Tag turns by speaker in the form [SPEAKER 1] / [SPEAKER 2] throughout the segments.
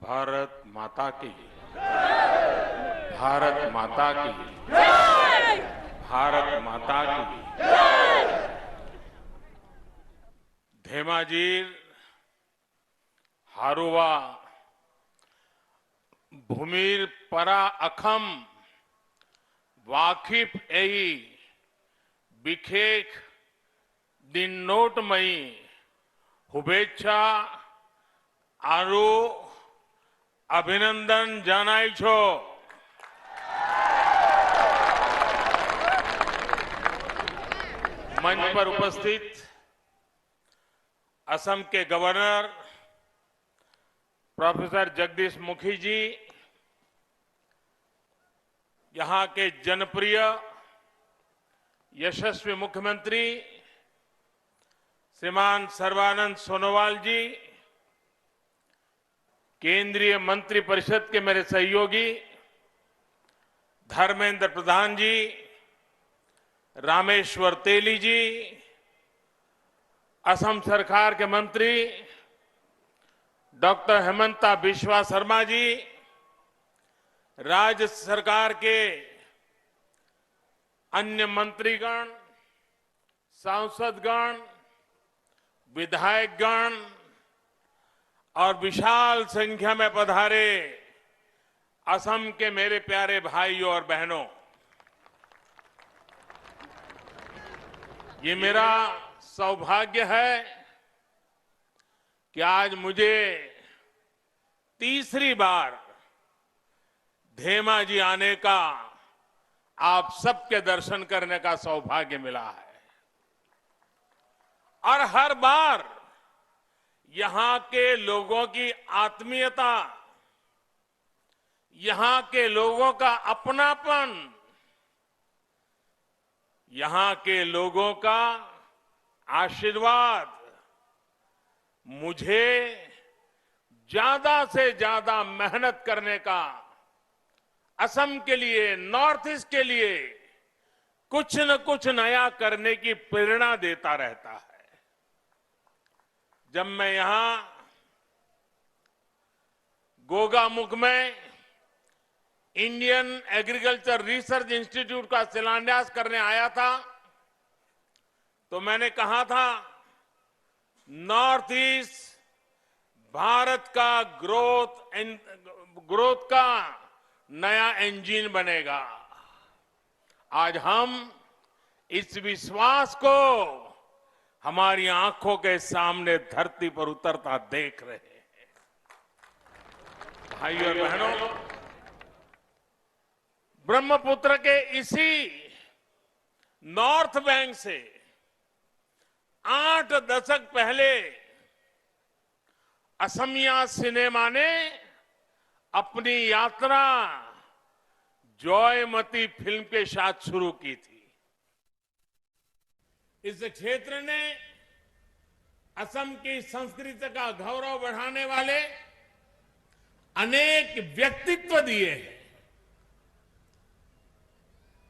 [SPEAKER 1] भारत माता की भारत माता की भारत माता की धेमाजीर हारुवा भूमिर परा अखम वाकिफ एई बिखेख दिन नोटमयी शुभेच्छा आरु अभिनंदन जानाई छो। मंच पर उपस्थित असम के गवर्नर प्रोफेसर जगदीश मुखी जी, यहां के जनप्रिय यशस्वी मुख्यमंत्री श्रीमान सर्बानंद सोनोवाल जी, केंद्रीय मंत्रिपरिषद के मेरे सहयोगी धर्मेंद्र प्रधान जी, रामेश्वर तेली जी, असम सरकार के मंत्री डॉक्टर हेमंता बिश्वा शर्मा जी, राज्य सरकार के अन्य मंत्रीगण, सांसदगण, विधायकगण और विशाल संख्या में पधारे असम के मेरे प्यारे भाइयों और बहनों, ये मेरा सौभाग्य है कि आज मुझे तीसरी बार धेमाजी आने का, आप सबके दर्शन करने का सौभाग्य मिला है। और हर बार यहां के लोगों की आत्मीयता, यहां के लोगों का अपनापन, यहां के लोगों का आशीर्वाद मुझे ज्यादा से ज्यादा मेहनत करने का, असम के लिए, नॉर्थ ईस्ट के लिए कुछ न कुछ नया करने की प्रेरणा देता रहता है। जब मैं यहां गोगामुख में इंडियन एग्रीकल्चर रिसर्च इंस्टीट्यूट का शिलान्यास करने आया था, तो मैंने कहा था नॉर्थ ईस्ट भारत का ग्रोथ का नया इंजन बनेगा। आज हम इस विश्वास को हमारी आंखों के सामने धरती पर उतरता देख रहे हैं। भाइयों और बहनों, ब्रह्मपुत्र के इसी नॉर्थ बैंक से 8 दशक पहले असमिया सिनेमा ने अपनी यात्रा जॉयमती फिल्म के साथ शुरू की थी। इस क्षेत्र ने असम की संस्कृति का गौरव बढ़ाने वाले अनेक व्यक्तित्व दिए हैं।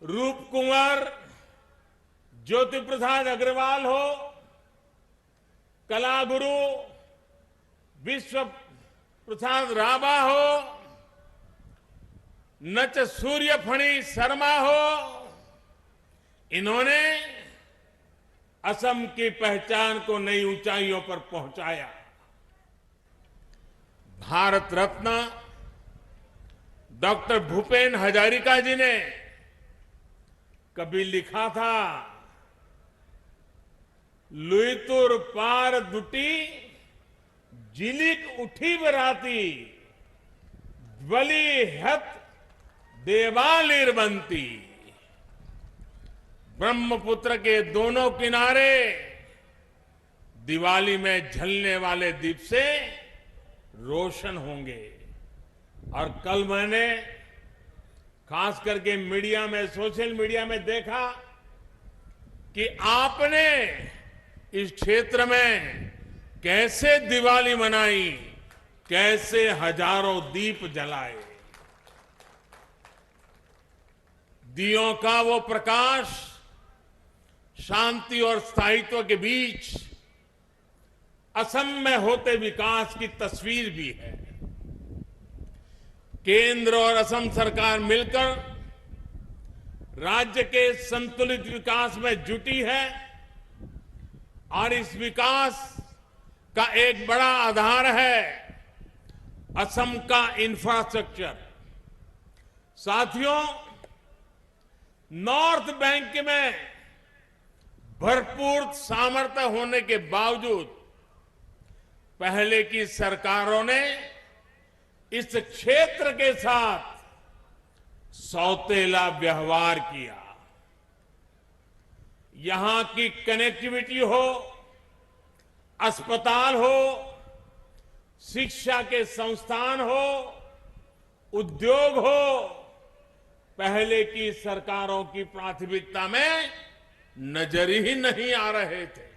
[SPEAKER 1] रूप कुंवर ज्योति प्रसाद अग्रवाल हो, कलागुरु विश्व प्रसाद राभा हो, नच सूर्यफणी शर्मा हो, इन्होंने असम की पहचान को नई ऊंचाइयों पर पहुंचाया। भारत रत्न डॉक्टर भूपेन हजारिका जी ने कभी लिखा था, लुईतुर पार दुटी जिलिक उठी बराती ज्वली हत देवालिर बनती। ब्रह्मपुत्र के दोनों किनारे दिवाली में झलने वाले दीप से रोशन होंगे। और कल मैंने खास करके मीडिया में, सोशल मीडिया में देखा कि आपने इस क्षेत्र में कैसे दिवाली मनाई, कैसे हजारों दीप जलाए। दियों का वो प्रकाश शांति और स्थायित्व के बीच असम में होते विकास की तस्वीर भी है। केंद्र और असम सरकार मिलकर राज्य के संतुलित विकास में जुटी है और इस विकास का एक बड़ा आधार है असम का इंफ्रास्ट्रक्चर। साथियों, नॉर्थ बैंक में भरपूर सामर्थ्य होने के बावजूद पहले की सरकारों ने इस क्षेत्र के साथ सौतेला व्यवहार किया। यहां की कनेक्टिविटी हो, अस्पताल हो, शिक्षा के संस्थान हो, उद्योग हो, पहले की सरकारों की प्राथमिकता में नजर ही नहीं आ रहे थे।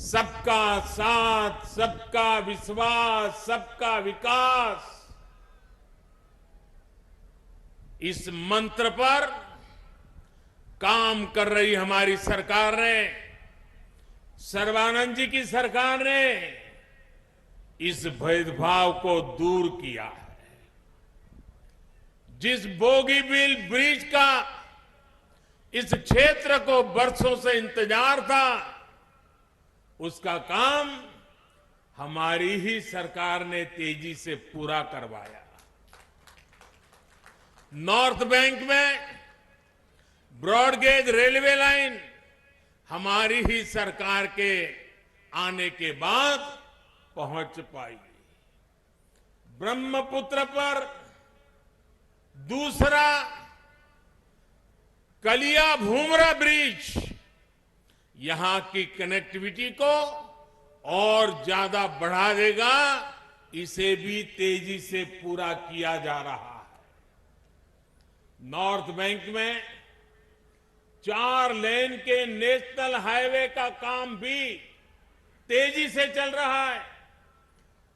[SPEAKER 1] सबका साथ, सबका विश्वास, सबका विकास, इस मंत्र पर काम कर रही हमारी सरकार ने, सर्बानंद जी की सरकार ने इस भेदभाव को दूर किया है। जिस बोगीबील ब्रिज का इस क्षेत्र को बरसों से इंतजार था, उसका काम हमारी ही सरकार ने तेजी से पूरा करवाया। नॉर्थ बैंक में ब्रॉडगेज रेलवे लाइन हमारी ही सरकार के आने के बाद पहुंच पाई। ब्रह्मपुत्र पर दूसरा कलिया भूमरा ब्रिज यहां की कनेक्टिविटी को और ज्यादा बढ़ा देगा। इसे भी तेजी से पूरा किया जा रहा है। नॉर्थ बैंक में 4 लेन के नेशनल हाईवे का काम भी तेजी से चल रहा है।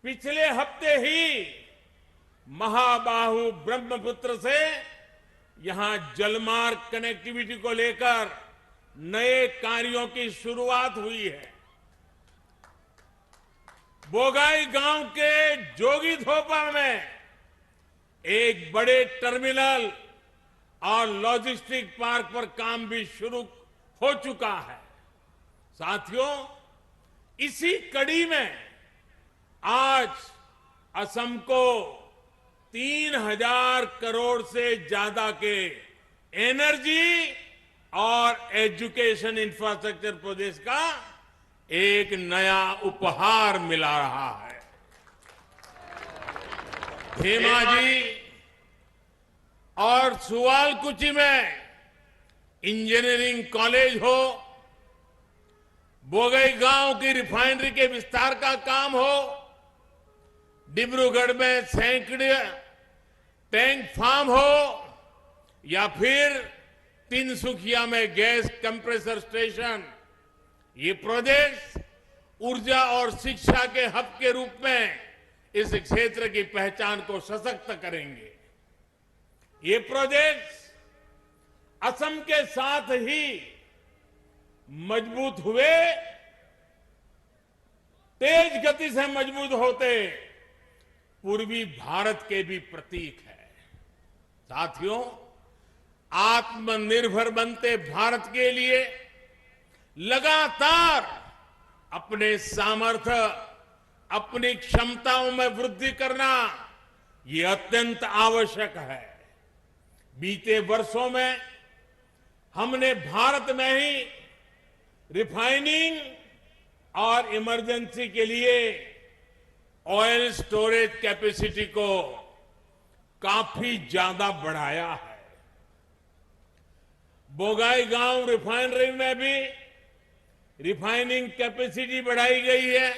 [SPEAKER 1] पिछले हफ्ते ही महाबाहु ब्रह्मपुत्र से यहां जलमार्ग कनेक्टिविटी को लेकर नए कार्यों की शुरुआत हुई है। बोगाई गांव के जोगीधोपा में एक बड़े टर्मिनल और लॉजिस्टिक पार्क पर काम भी शुरू हो चुका है। साथियों, इसी कड़ी में आज असम को 3000 करोड़ से ज्यादा के एनर्जी और एजुकेशन इंफ्रास्ट्रक्चर प्रोजेक्ट का एक नया उपहार मिला रहा है। धेमाजी और सुवालकुची में इंजीनियरिंग कॉलेज हो, बोगईगांव की रिफाइनरी के विस्तार का काम हो, डिब्रूगढ़ में सैकड़े टैंक फार्म हो, या फिर तिनसुकिया में गैस कंप्रेसर स्टेशन, ये प्रोजेक्ट ऊर्जा और शिक्षा के हब के रूप में इस क्षेत्र की पहचान को सशक्त करेंगे। ये प्रोजेक्ट्स असम के साथ ही मजबूत हुए, तेज गति से मजबूत होते पूर्वी भारत के भी प्रतीक है। साथियों, आत्मनिर्भर बनते भारत के लिए लगातार अपने सामर्थ्य, अपनी क्षमताओं में वृद्धि करना ये अत्यंत आवश्यक है। बीते वर्षों में हमने भारत में ही रिफाइनिंग और इमरजेंसी के लिए ऑयल स्टोरेज कैपेसिटी को काफी ज्यादा बढ़ाया है। बोगाईगांव रिफाइनरी में भी रिफाइनिंग कैपेसिटी बढ़ाई गई है।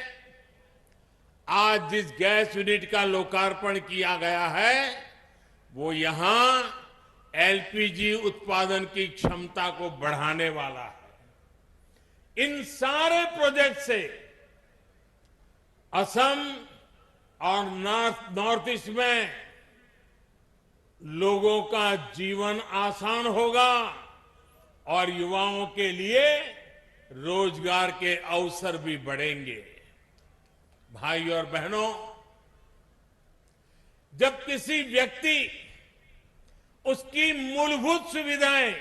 [SPEAKER 1] आज जिस गैस यूनिट का लोकार्पण किया गया है, वो यहां एलपीजी उत्पादन की क्षमता को बढ़ाने वाला है। इन सारे प्रोजेक्ट से असम और नॉर्थ ईस्ट में लोगों का जीवन आसान होगा और युवाओं के लिए रोजगार के अवसर भी बढ़ेंगे। भाई और बहनों, जब किसी व्यक्ति उसकी मूलभूत सुविधाएं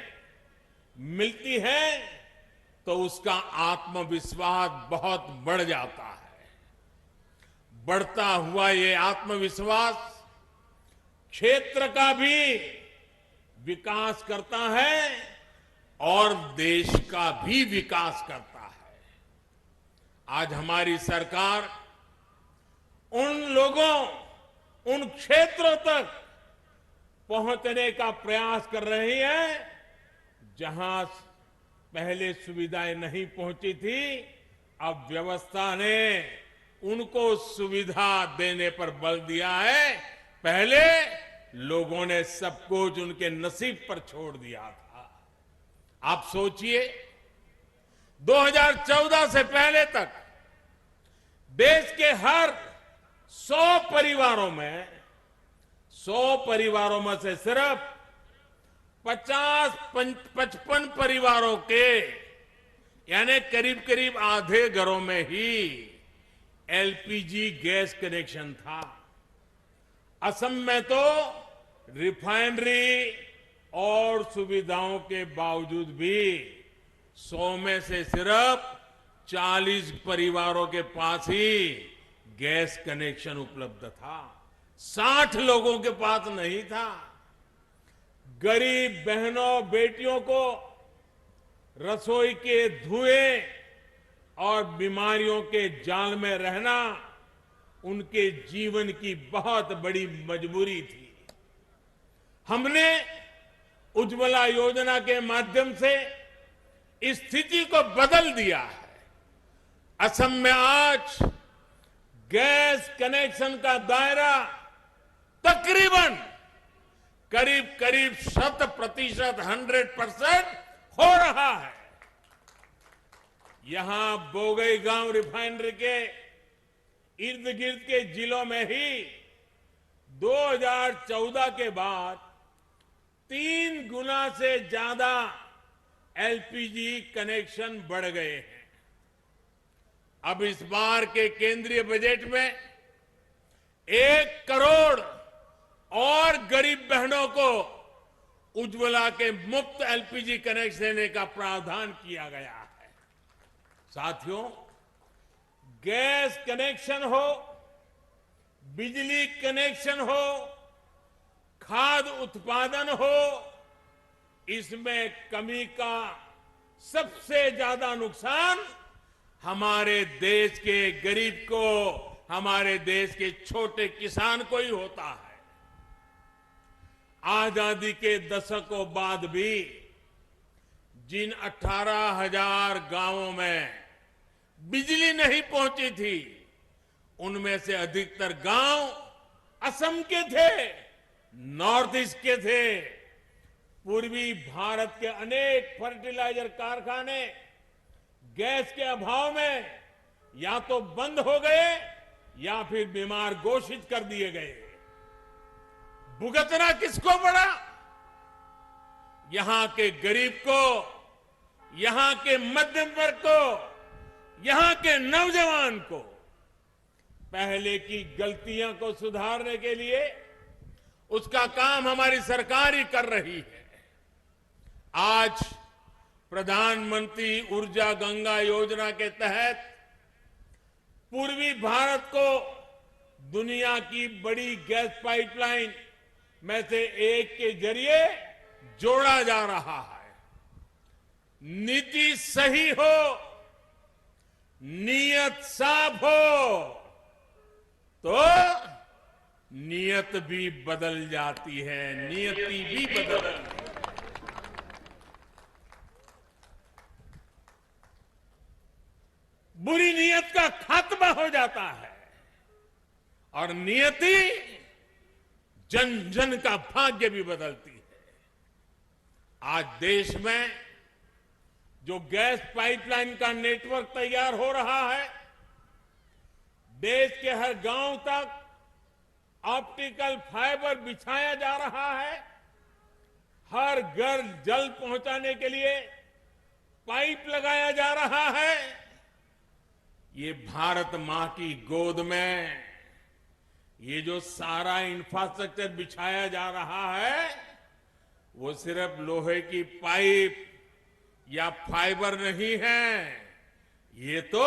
[SPEAKER 1] मिलती है तो उसका आत्मविश्वास बहुत बढ़ जाता है। बढ़ता हुआ ये आत्मविश्वास क्षेत्र का भी विकास करता है और देश का भी विकास करता है। आज हमारी सरकार उन लोगों, उन क्षेत्रों तक पहुंचने का प्रयास कर रही है जहां पहले सुविधाएं नहीं पहुंची थी। अब व्यवस्था ने उनको सुविधा देने पर बल दिया है। पहले लोगों ने सब कुछ उनके नसीब पर छोड़ दिया था। आप सोचिए, 2014 से पहले तक देश के हर 100 परिवारों में से सिर्फ 50-55 परिवारों के यानी करीब करीब आधे घरों में ही एलपीजी गैस कनेक्शन था। असम में तो रिफाइनरी और सुविधाओं के बावजूद भी 100 में से सिर्फ 40 परिवारों के पास ही गैस कनेक्शन उपलब्ध था। 60 लोगों के पास नहीं था। गरीब बहनों बेटियों को रसोई के धुएं और बीमारियों के जाल में रहना उनके जीवन की बहुत बड़ी मजबूरी थी। हमने उज्ज्वला योजना के माध्यम से इस स्थिति को बदल दिया है। असम में आज गैस कनेक्शन का दायरा तकरीबन करीब 100% 100% हो रहा है। यहां बोगईगांव रिफाइनरी के इर्द गिर्द के जिलों में ही 2014 के बाद 3 गुना से ज्यादा एलपीजी कनेक्शन बढ़ गए हैं। अब इस बार के केंद्रीय बजट में 1 करोड़ और गरीब बहनों को उज्ज्वला के मुफ्त एलपीजी कनेक्शन देने का प्रावधान किया गया है। साथियों, गैस कनेक्शन हो, बिजली कनेक्शन हो, खाद्य उत्पादन हो, इसमें कमी का सबसे ज्यादा नुकसान हमारे देश के गरीब को, हमारे देश के छोटे किसान को ही होता है। आजादी के दशकों बाद भी जिन 18,000 गांवों में बिजली नहीं पहुंची थी, उनमें से अधिकतर गांव असम के थे, नॉर्थ ईस्ट के थे। पूर्वी भारत के अनेक फर्टिलाइजर कारखाने गैस के अभाव में या तो बंद हो गए या फिर बीमार घोषित कर दिए गए। भुगतना किसको पड़ा? यहां के गरीब को, यहां के मध्यम वर्ग को, यहां के नौजवान को। पहले की गलतियों को सुधारने के लिए उसका काम हमारी सरकार ही कर रही है। आज प्रधानमंत्री ऊर्जा गंगा योजना के तहत पूर्वी भारत को दुनिया की बड़ी गैस पाइपलाइन में से एक के जरिए जोड़ा जा रहा है। नीति सही हो, नीयत साफ हो तो नीयत भी बदल जाती है, नियति भी बदल जाती है। बुरी नीयत का खात्मा हो जाता है और नियति जन जन का भाग्य भी बदलती है। आज देश में जो गैस पाइपलाइन का नेटवर्क तैयार हो रहा है, देश के हर गांव तक ऑप्टिकल फाइबर बिछाया जा रहा है, हर घर जल पहुंचाने के लिए पाइप लगाया जा रहा है। ये भारत मां की गोद में ये जो सारा इंफ्रास्ट्रक्चर बिछाया जा रहा है वो सिर्फ लोहे की पाइप या फाइबर नहीं है, ये तो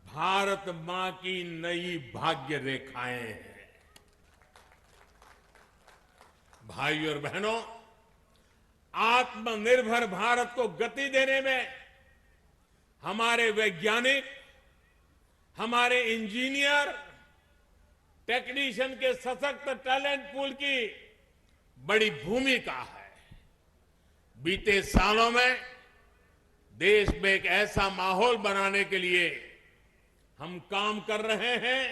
[SPEAKER 1] भारत मां की नई भाग्य रेखाएं हैं। भाइयों और बहनों, आत्मनिर्भर भारत को गति देने में हमारे वैज्ञानिक, हमारे इंजीनियर, टेक्नीशियन के सशक्त टैलेंट पूल की बड़ी भूमिका है। बीते सालों में देश में एक ऐसा माहौल बनाने के लिए हम काम कर रहे हैं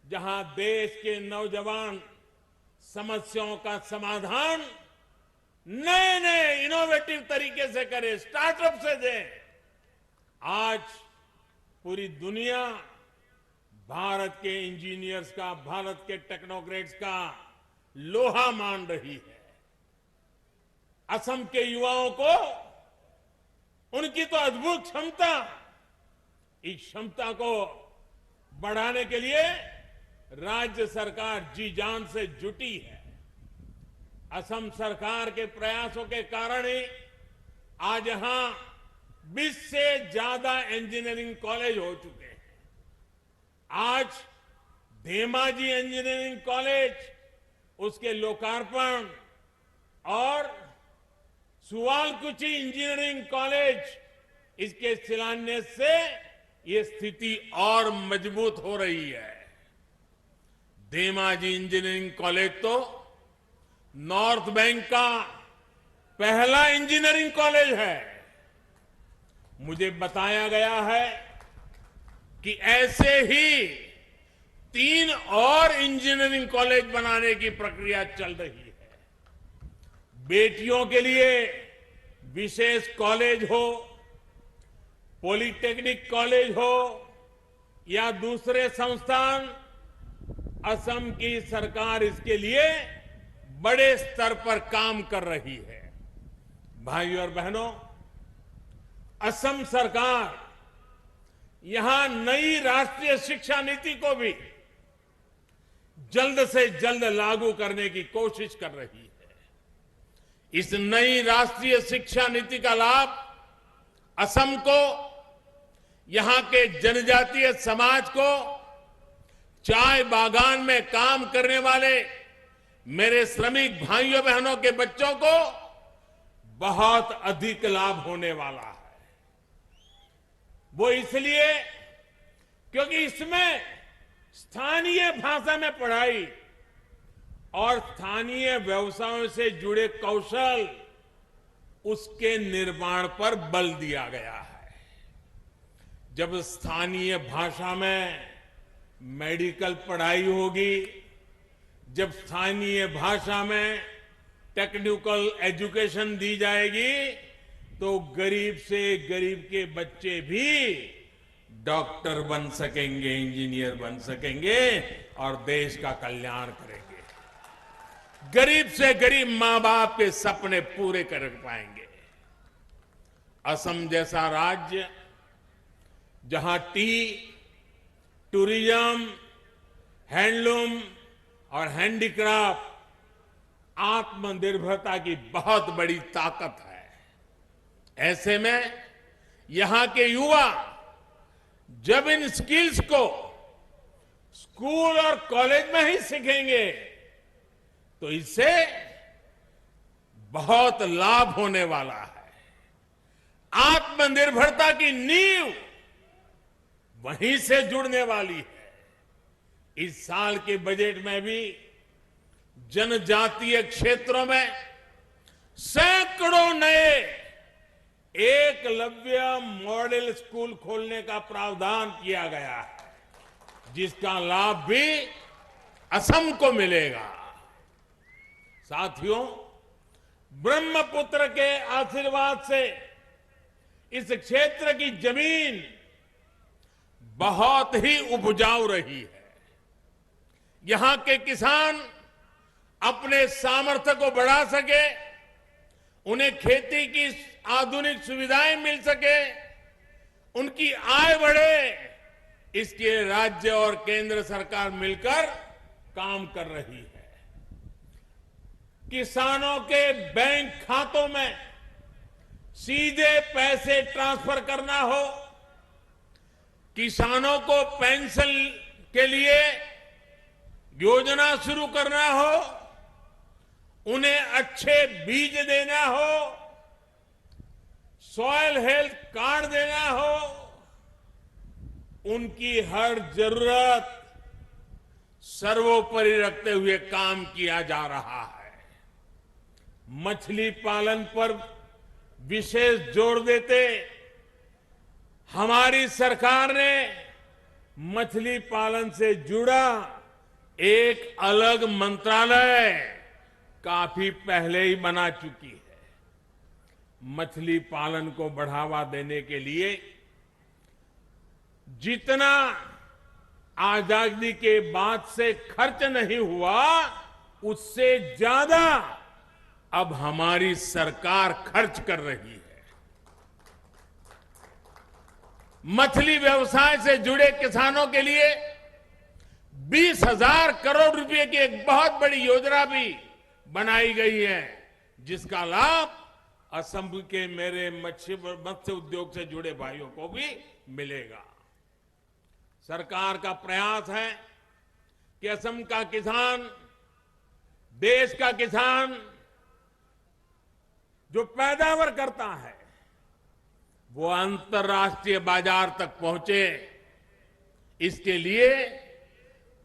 [SPEAKER 1] जहां देश के नौजवान समस्याओं का समाधान नए नए इनोवेटिव तरीके से करें, स्टार्टअप से दें। आज पूरी दुनिया भारत के इंजीनियर्स का, भारत के टेक्नोक्रेट्स का लोहा मान रही है। असम के युवाओं को उनकी तो अद्भुत क्षमता, इस क्षमता को बढ़ाने के लिए राज्य सरकार जी जान से जुटी है। असम सरकार के प्रयासों के कारण ही आज यहां 20 से ज्यादा इंजीनियरिंग कॉलेज हो चुके हैं। आज धेमाजी इंजीनियरिंग कॉलेज, उसके लोकार्पण और सुवालकुची इंजीनियरिंग कॉलेज, इसके शिलान्यास से ये स्थिति और मजबूत हो रही है। धेमाजी इंजीनियरिंग कॉलेज तो नॉर्थ बैंक का पहला इंजीनियरिंग कॉलेज है। मुझे बताया गया है कि ऐसे ही 3 और इंजीनियरिंग कॉलेज बनाने की प्रक्रिया चल रही है। बेटियों के लिए विशेष कॉलेज हो, पॉलिटेक्निक कॉलेज हो या दूसरे संस्थान, असम की सरकार इसके लिए बड़े स्तर पर काम कर रही है। भाइयों और बहनों, असम सरकार यहां नई राष्ट्रीय शिक्षा नीति को भी जल्द से जल्द लागू करने की कोशिश कर रही है। इस नई राष्ट्रीय शिक्षा नीति का लाभ असम को, यहां के जनजातीय समाज को, चाय बागान में काम करने वाले मेरे श्रमिक भाइयों बहनों के बच्चों को बहुत अधिक लाभ होने वाला है। वो इसलिए क्योंकि इसमें स्थानीय भाषा में पढ़ाई और स्थानीय व्यवसायों से जुड़े कौशल, उसके निर्माण पर बल दिया गया है। जब स्थानीय भाषा में मेडिकल पढ़ाई होगी, जब स्थानीय भाषा में टेक्निकल एजुकेशन दी जाएगी, तो गरीब से गरीब के बच्चे भी डॉक्टर बन सकेंगे, इंजीनियर बन सकेंगे और देश का कल्याण करेंगे। गरीब से गरीब मां बाप के सपने पूरे कर पाएंगे। असम जैसा राज्य जहां टी, टूरिज्म, हैंडलूम और हैंडीक्राफ्ट आत्मनिर्भरता की बहुत बड़ी ताकत है, ऐसे में यहां के युवा जब इन स्किल्स को स्कूल और कॉलेज में ही सीखेंगे तो इससे बहुत लाभ होने वाला है। आत्मनिर्भरता की नींव वहीं से जुड़ने वाली है। इस साल के बजट में भी जनजातीय क्षेत्रों में सैकड़ों नए एकलव्य मॉडल स्कूल खोलने का प्रावधान किया गया है, जिसका लाभ भी असम को मिलेगा। साथियों, ब्रह्मपुत्र के आशीर्वाद से इस क्षेत्र की जमीन बहुत ही उपजाऊ रही है। यहां के किसान अपने सामर्थ्य को बढ़ा सके, उन्हें खेती की आधुनिक सुविधाएं मिल सके, उनकी आय बढ़े, इसके राज्य और केंद्र सरकार मिलकर काम कर रही है। किसानों के बैंक खातों में सीधे पैसे ट्रांसफर करना हो, किसानों को पेंशन के लिए योजना शुरू करना हो, उन्हें अच्छे बीज देना हो, सॉइल हेल्थ कार्ड देना हो, उनकी हर जरूरत सर्वोपरि रखते हुए काम किया जा रहा है। मछली पालन पर विशेष जोर देते हमारी सरकार ने मछली पालन से जुड़ा एक अलग मंत्रालय काफी पहले ही बना चुकी है। मछली पालन को बढ़ावा देने के लिए जितना आजादी के बाद से खर्च नहीं हुआ, उससे ज्यादा अब हमारी सरकार खर्च कर रही है। मछली व्यवसाय से जुड़े किसानों के लिए 20,000 करोड़ रुपए की एक बहुत बड़ी योजना भी बनाई गई है, जिसका लाभ असम के मेरे मत्स्य उद्योग से जुड़े भाइयों को भी मिलेगा। सरकार का प्रयास है कि असम का किसान, देश का किसान जो पैदावार करता है वो अंतर्राष्ट्रीय बाजार तक पहुंचे। इसके लिए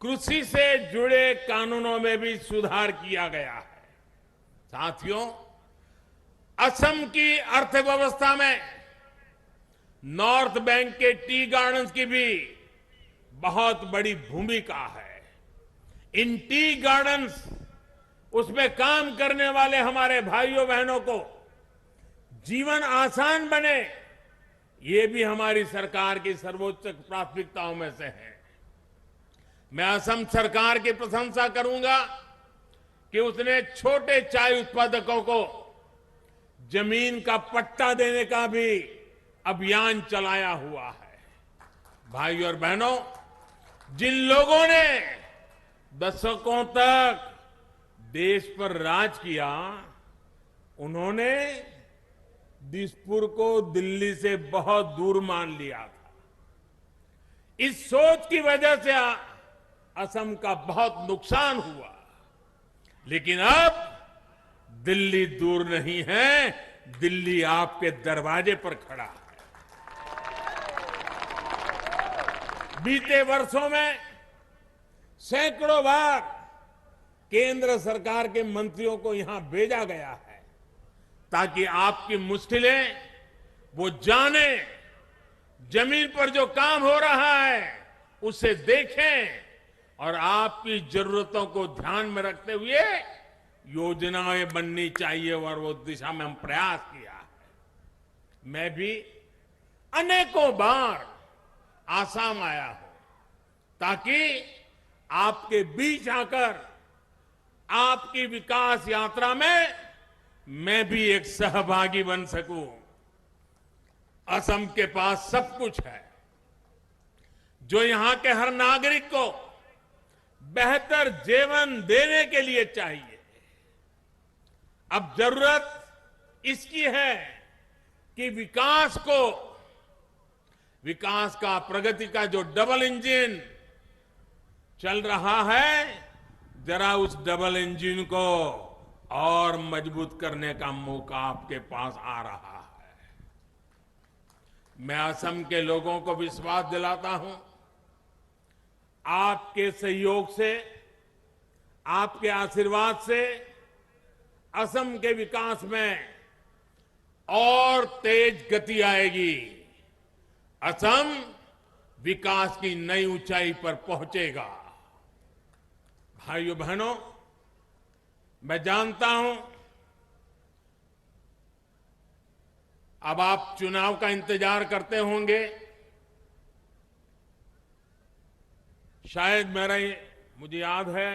[SPEAKER 1] कृषि से जुड़े कानूनों में भी सुधार किया गया है। साथियों, असम की अर्थव्यवस्था में नॉर्थ बैंक के टी गार्डन्स की भी बहुत बड़ी भूमिका है। इन टी गार्डन्स, उसमें काम करने वाले हमारे भाइयों बहनों को जीवन आसान बने, ये भी हमारी सरकार की सर्वोच्च प्राथमिकताओं में से है। मैं असम सरकार की प्रशंसा करूंगा कि उसने छोटे चाय उत्पादकों को जमीन का पट्टा देने का भी अभियान चलाया हुआ है। भाइयों और बहनों, जिन लोगों ने दशकों तक देश पर राज किया, उन्होंने दिसपुर को दिल्ली से बहुत दूर मान लिया था। इस सोच की वजह से असम का बहुत नुकसान हुआ। लेकिन अब दिल्ली दूर नहीं है, दिल्ली आपके दरवाजे पर खड़ा है। बीते वर्षों में सैकड़ों बार केंद्र सरकार के मंत्रियों को यहां भेजा गया है ताकि आपकी मुश्किलें वो जाने, जमीन पर जो काम हो रहा है उसे देखें और आपकी जरूरतों को ध्यान में रखते हुए योजनाएं बननी चाहिए, और वो दिशा में हम प्रयास किया है। मैं भी अनेकों बार आसाम आया हूं ताकि आपके बीच आकर आपकी विकास यात्रा में मैं भी एक सहभागी बन सकूं। असम के पास सब कुछ है जो यहां के हर नागरिक को बेहतर जीवन देने के लिए चाहिए। अब जरूरत इसकी है कि विकास का, प्रगति का जो डबल इंजन चल रहा है, जरा उस डबल इंजन को और मजबूत करने का मौका आपके पास आ रहा है। मैं असम के लोगों को विश्वास दिलाता हूं, आपके सहयोग से, आपके आशीर्वाद से असम के विकास में और तेज गति आएगी। असम विकास की नई ऊंचाई पर पहुंचेगा। भाइयों बहनों, मैं जानता हूं अब आप चुनाव का इंतजार करते होंगे। शायद मुझे याद है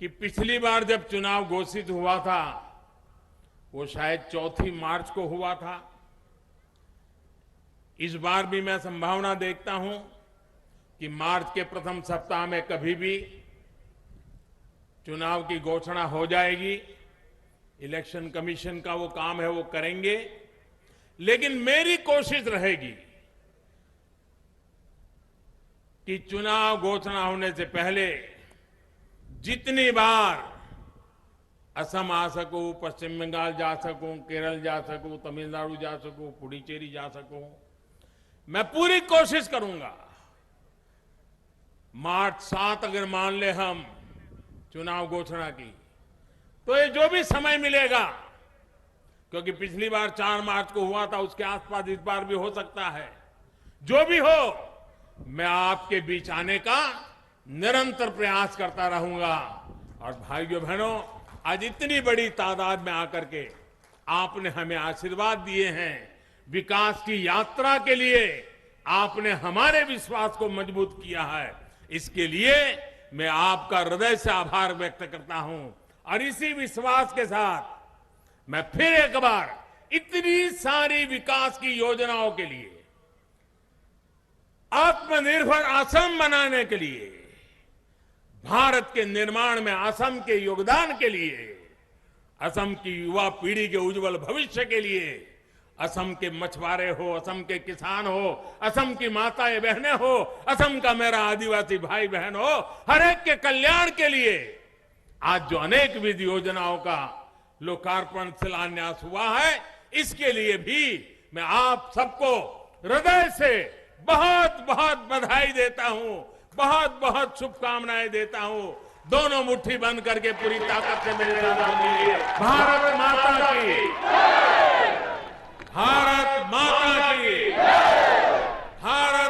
[SPEAKER 1] कि पिछली बार जब चुनाव घोषित हुआ था वो शायद 4 मार्च को हुआ था। इस बार भी मैं संभावना देखता हूं कि मार्च के प्रथम सप्ताह में कभी भी चुनाव की घोषणा हो जाएगी। इलेक्शन कमीशन का वो काम है, वो करेंगे। लेकिन मेरी कोशिश रहेगी कि चुनाव घोषणा होने से पहले जितनी बार असम आ सकूं, पश्चिम बंगाल जा सकूं, केरल जा सकूं, तमिलनाडु जा सकूं, पुडुचेरी जा सकूं, मैं पूरी कोशिश करूंगा। मार्च 7 अगर मान ले हम चुनाव घोषणा की, तो ये जो भी समय मिलेगा, क्योंकि पिछली बार 4 मार्च को हुआ था, उसके आसपास इस बार भी हो सकता है, जो भी हो, मैं आपके बीच आने का निरंतर प्रयास करता रहूंगा। और भाइयों बहनों, आज इतनी बड़ी तादाद में आकर के आपने हमें आशीर्वाद दिए हैं, विकास की यात्रा के लिए आपने हमारे विश्वास को मजबूत किया है, इसके लिए मैं आपका हृदय से आभार व्यक्त करता हूं। और इसी विश्वास के साथ मैं फिर एक बार इतनी सारी विकास की योजनाओं के लिए, आत्मनिर्भर असम बनाने के लिए, भारत के निर्माण में असम के योगदान के लिए, असम की युवा पीढ़ी के उज्जवल भविष्य के लिए, असम के मछुआरे हो, असम के किसान हो, असम की माताएं बहनें हो, असम का मेरा आदिवासी भाई बहन हो, हर एक के कल्याण के लिए आज जो अनेक विध योजनाओं का लोकार्पण शिलान्यास हुआ है, इसके लिए भी मैं आप सबको हृदय से बहुत बहुत बधाई देता हूं, बहुत बहुत शुभकामनाएं देता हूं। दोनों मुट्ठी बंद करके पूरी ताकत से मेरे साथ मिलिए। भारत माता की, भारत माता की, भारत